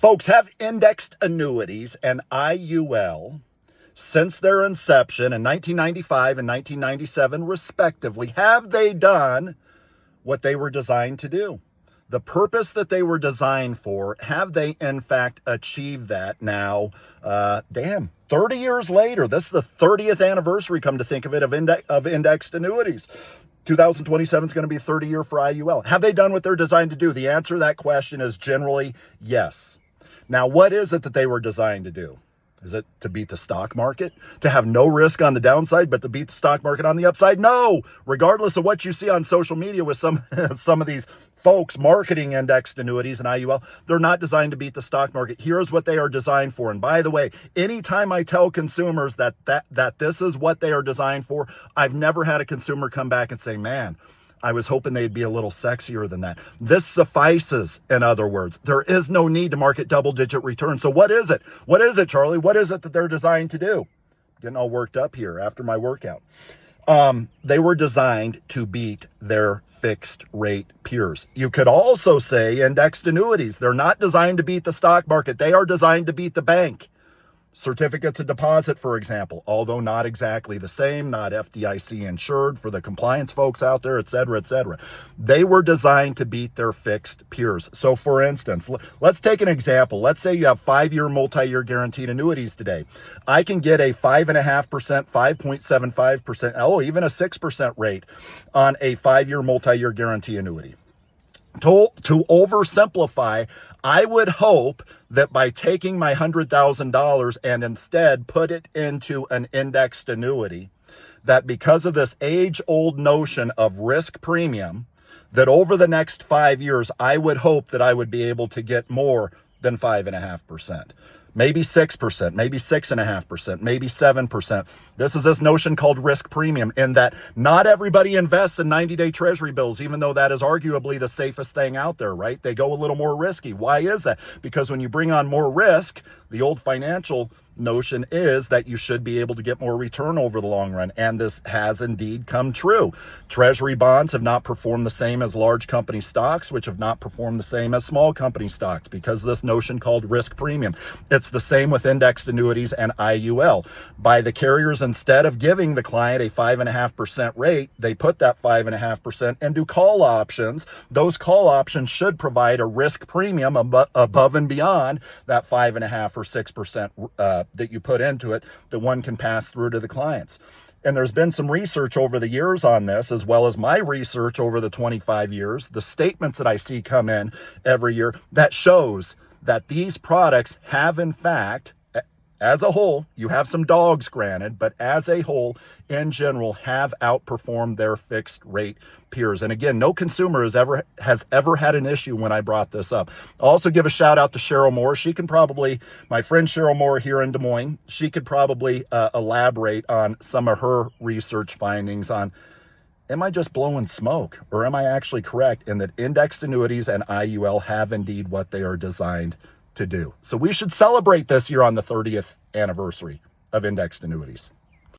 Folks, have indexed annuities and IUL since their inception in 1995 and 1997 respectively, have they done what they were designed to do? The purpose that they were designed for, have they in fact achieved that now? 30 years later, this is the 30th anniversary, come to think of it, of indexed annuities. 2027 is going to be a 30-year for IUL. Have they done what they're designed to do? The answer to that question is generally yes. Now, what is it that they were designed to do? Is it to beat the stock market? To have no risk on the downside, but to beat the stock market on the upside? No! Regardless of what you see on social media with some of these folks marketing indexed annuities and IUL, they're not designed to beat the stock market. Here's what they are designed for. And by the way, anytime I tell consumers that this is what they are designed for, I've never had a consumer come back and say, man, I was hoping they'd be a little sexier than that. This suffices, in other words. There is no need to market double-digit returns. So what is it? What is it, Charlie? What is it that they're designed to do? Getting all worked up here after my workout. They were designed to beat their fixed rate peers. You could also say indexed annuities. They're not designed to beat the stock market. They are designed to beat the bank. Certificates of deposit, for example, although not exactly the same, not FDIC insured for the compliance folks out there, et cetera, et cetera. They were designed to beat their fixed peers. So for instance, let's take an example. Let's say you have 5-year multi-year guaranteed annuities today. I can get a 5.5%, 5.75%, even a 6% rate on a 5-year multi-year guarantee annuity. To oversimplify, I would hope that by taking my $100,000 and instead put it into an indexed annuity, that because of this age-old notion of risk premium, that over the next 5 years, I would hope that I would be able to get more than 5.5%. Maybe 6%, maybe 6.5%, maybe 7%. This is this notion called risk premium, in that not everybody invests in 90-day treasury bills, even though that is arguably the safest thing out there, right? They go a little more risky. Why is that? Because when you bring on more risk, the old financial notion is that you should be able to get more return over the long run. And this has indeed come true. Treasury bonds have not performed the same as large company stocks, which have not performed the same as small company stocks because of this notion called risk premium. It's the same with indexed annuities and IUL. By the carriers, instead of giving the client a 5.5% rate, they put that 5.5% into call options. Those call options should provide a risk premium above and beyond that 5.5 or 6% that you put into it, that one can pass through to the clients. And there's been some research over the years on this, as well as my research over the 25 years, the statements that I see come in every year that shows that these products have, in fact, as a whole, you have some dogs granted, but as a whole, in general, have outperformed their fixed rate peers. And again, no consumer has ever had an issue when I brought this up. I'll also give a shout out to Cheryl Moore. She can probably, my friend Cheryl Moore here in Des Moines, she could probably elaborate on some of her research findings on, am I just blowing smoke, or am I actually correct in that indexed annuities and IUL have indeed what they are designed to do? So we should celebrate this year on the 30th anniversary of indexed annuities.